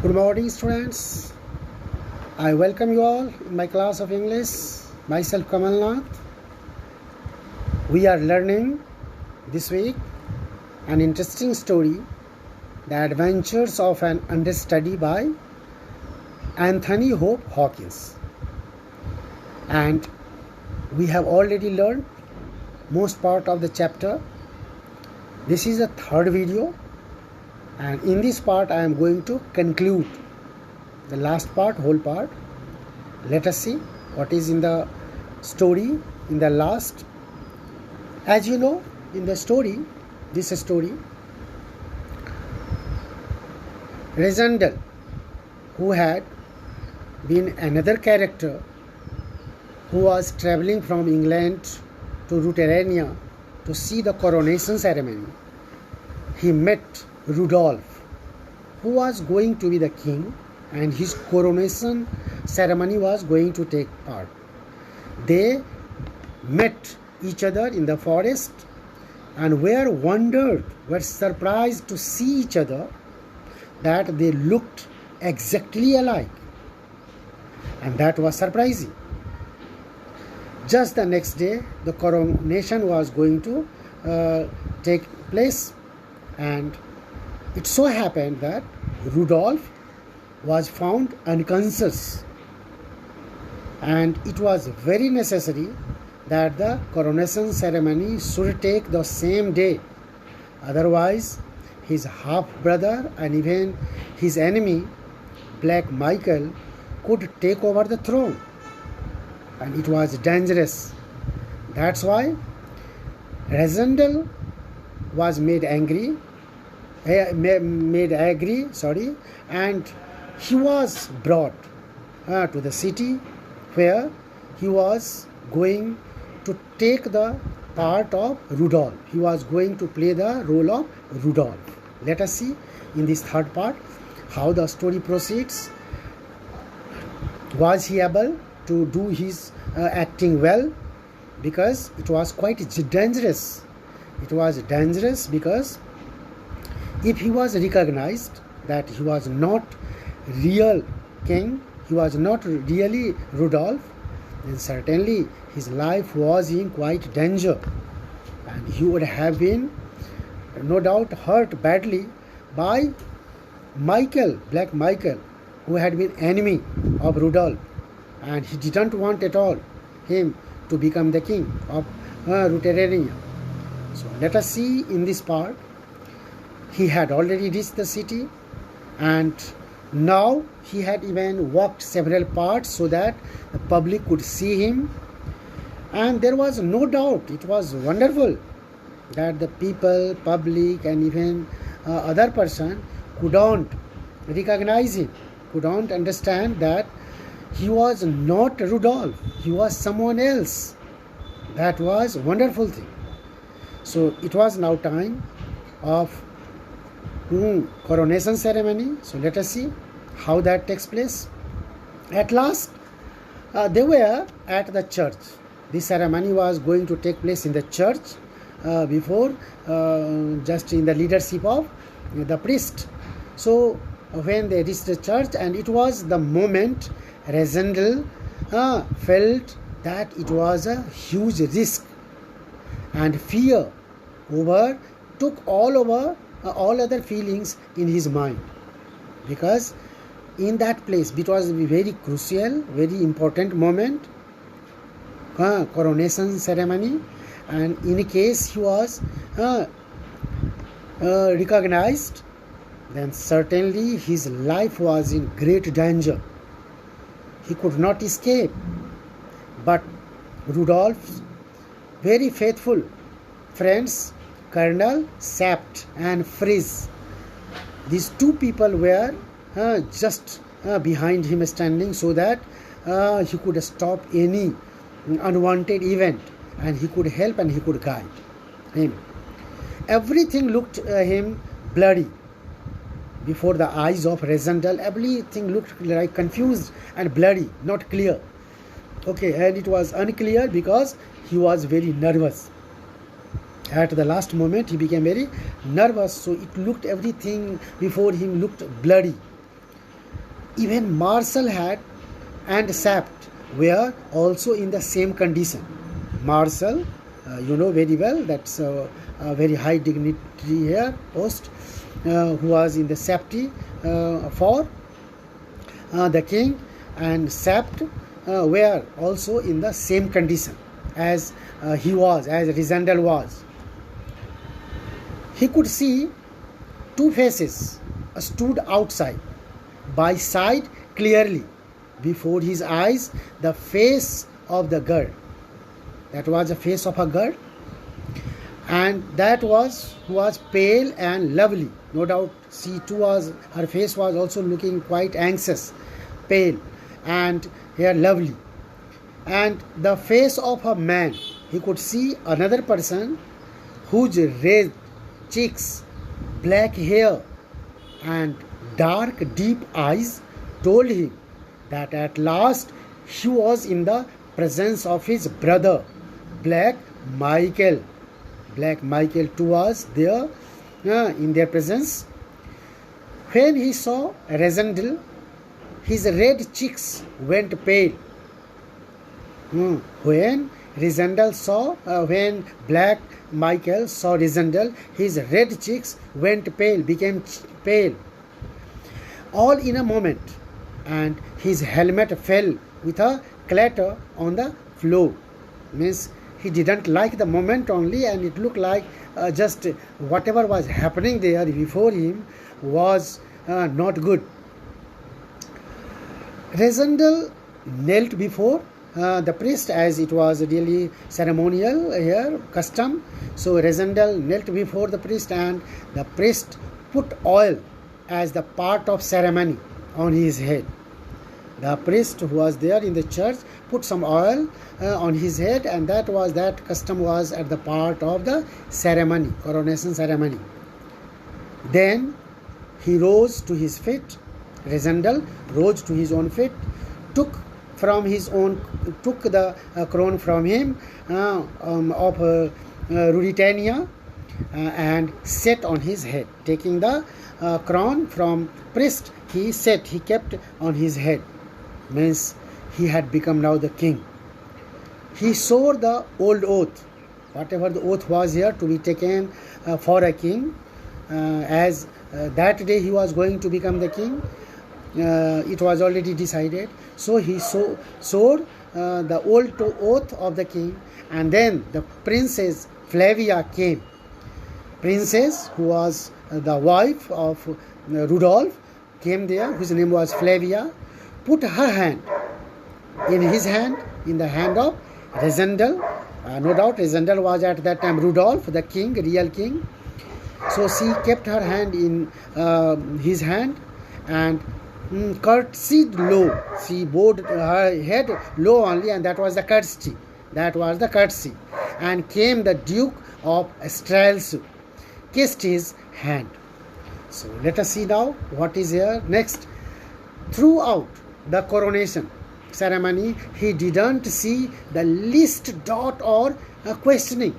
Good morning, students. I welcome you all in my class of English. Myself Kamal Nath. We are learning this week an interesting story, The Adventures of an Understudy by Anthony Hope Hawkins. And we have already learned most part of the chapter. This is the third video, and in this part I am going to conclude the last part, whole part. Let us see what is in the story in the last. As you know, in the story, this story, Rezendel, who had been another character who was traveling from England to Ruterania to see the coronation ceremony, he met Rudolph, who was going to be the king, and his coronation ceremony was going to take part. They met each other in the forest and were surprised to see each other, that they looked exactly alike, and that was surprising. Just the next day, the coronation was going to take place, and it so happened that Rudolph was found unconscious, and it was very necessary that the coronation ceremony should take the same day. Otherwise, his half-brother and even his enemy, Black Michael, could take over the throne, and it was dangerous. That's why Rezendel was made angry, and he was brought to the city where he was going to take the part of Rudolph. He was going to play the role of Rudolph. Let us see in this third part how the story proceeds. Was he able to do his acting well? Because it was quite dangerous. It was dangerous because if he was recognized that he was not real king, he was not really Rudolph, then certainly his life was in quite danger, and he would have been no doubt hurt badly by Michael, Black Michael, who had been enemy of Rudolph, and he didn't want at all him to become the king of Ruterania. So let us see in this part. He had already reached the city, and now he had even walked several parts so that the public could see him, and there was no doubt, it was wonderful that the people, public, and even other person couldn't recognize him, couldn't understand that he was not Rudolph, he was someone else. That was a wonderful thing. So it was now time of coronation ceremony. So let us see how that takes place. At last, they were at the church. This ceremony was going to take place in the church before, just in the leadership of the priest. So when they reached the church, and it was the moment Rezendel felt that it was a huge risk, and fear took all other feelings in his mind, because in that place it was a very crucial, very important moment, coronation ceremony, and in case he was recognized, then certainly his life was in great danger. He could not escape. But Rudolph's very faithful friends, Colonel Sapt and Frizz, these two people were just behind him, standing so that he could stop any unwanted event, and he could help and he could guide him. Everything looked him blurry before the eyes of Rezendel. Everything looked like confused and blurry, not clear. Okay, and it was unclear because he was very nervous. At the last moment, he became very nervous, so it looked, everything before him looked blurry. Even Marcel had and Sapt were also in the same condition. Marcel, you know very well, that's a very high dignitary here, post, who was in the Sapti for the king, and Sapt were also in the same condition as he was, as Rysandel was. He could see two faces stood outside by side clearly before his eyes, the face of the girl. That was the face of a girl, and that was pale and lovely. No doubt she too was, her face was also looking quite anxious, pale and here lovely. And the face of a man, he could see another person whose red cheeks, black hair and dark deep eyes told him that at last he was in the presence of his brother, Black Michael. Black Michael too was there in their presence. When he saw Rysandel, his red cheeks went pale. When Black Michael saw Rysandel, his red cheeks went pale, became pale, all in a moment, and his helmet fell with a clatter on the floor. Means he didn't like the moment only, and it looked like just whatever was happening there before him was not good. Rysandel knelt before the priest, as it was really ceremonial here, custom. So Rysandel knelt before the priest, and the priest put oil as the part of ceremony on his head. The priest who was there in the church put some oil on his head, and that custom was at the part of the ceremony, coronation ceremony. Then he rose to his feet. Rysandel rose to his own feet, took the crown from him of Ruritania and set on his head. Taking the crown from priest, he kept on his head. Means he had become now the king. He swore the old oath, whatever the oath was here to be taken for a king, as that day he was going to become the king. It was already decided. So he swore the old oath of the king, and then the princess Flavia came. Princess, who was the wife of Rudolph, came there, whose name was Flavia, put her hand in his hand, in the hand of Rysandel. No doubt Rysandel was at that time Rudolph, the king, real king. So she kept her hand in his hand and curtsied low. She bowed her head low only, and that was the courtesy. And came the Duke of Streltsov, kissed his hand. So let us see now what is here next. Throughout the coronation ceremony, he didn't see the least dot or questioning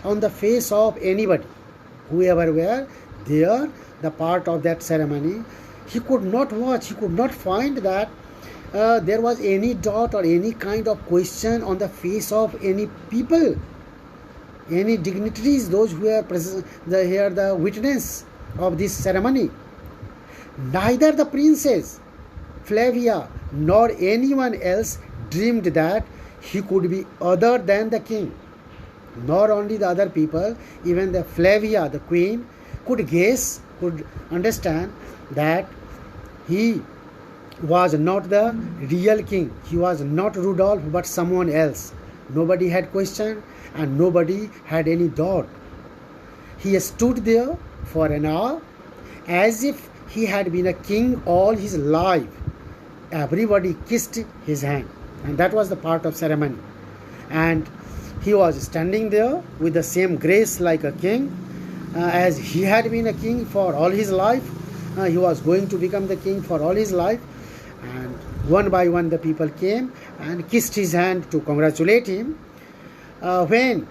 on the face of anybody, whoever were there, the part of that ceremony. He could not find that there was any dot or any kind of question on the face of any people, any dignitaries, those who were present here, the witness of this ceremony. Neither the princess Flavia nor anyone else dreamed that he could be other than the king. Nor only the other people, even the Flavia, the queen, could understand that he was not the real king. He was not Rudolph, but someone else. Nobody had questioned, and nobody had any doubt. He stood there for an hour as if he had been a king all his life. Everybody kissed his hand, and that was the part of ceremony. And he was standing there with the same grace like a king, as he had been a king for all his life. He was going to become the king for all his life. And one by one the people came and kissed his hand to congratulate him. When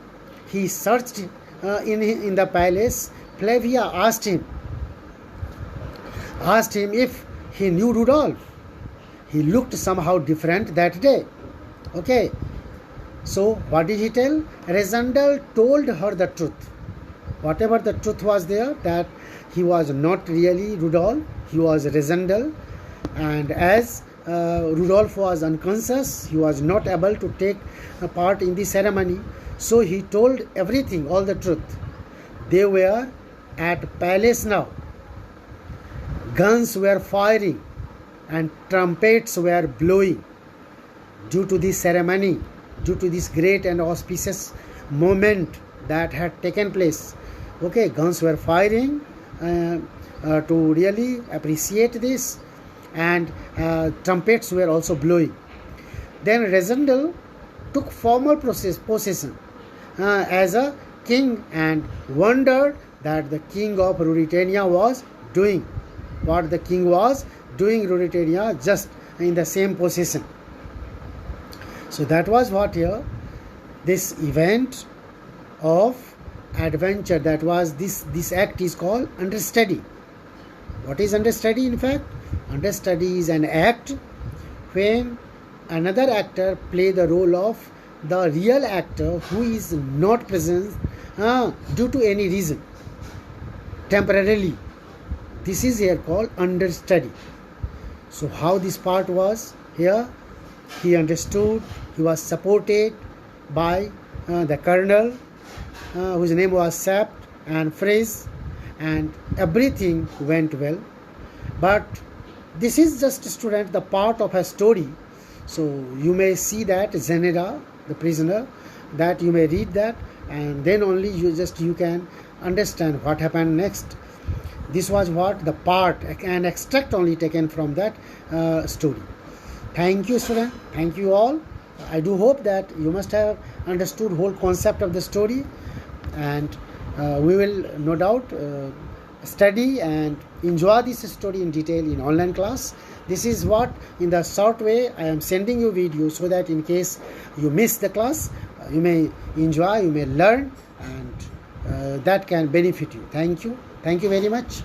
he searched in the palace, Flavia asked him if he knew Rudolph. He looked somehow different that day. Okay. So what did he tell? Rezandel told her the truth. Whatever the truth was there, that he was not really Rudolph, he was Rezandel. And as Rudolph was unconscious, he was not able to take a part in the ceremony. So he told everything, all the truth. They were at palace now. Guns were firing and trumpets were blowing due to this ceremony, due to this great and auspicious moment that had taken place. Okay, guns were firing to really appreciate this, and trumpets were also blowing. Then Rezandel took formal possession as a king and wondered that the king of Ruritania was doing. What the king was doing Ruritania just in the same position. So that was what here, this event of adventure, that was this act is called understudy. What is understudy? In fact, understudy is an act when another actor play the role of the real actor who is not present due to any reason, temporarily. This is here called understudy. So how this part was here, he understood, he was supported by the colonel whose name was Sapt and Fraze, and everything went well. But this is just, student, the part of a story. So you may see that Zeneda, the prisoner, that you may read that, and then only you can understand what happened next. This was what the part, an extract only taken from that story. Thank you, student. Thank you all. I do hope that you must have understood whole concept of the story, and we will no doubt study and enjoy this story in detail in online class. This is what, in the short way, I am sending you video so that in case you miss the class, you may enjoy, you may learn, and that can benefit you. Thank you. Thank you very much.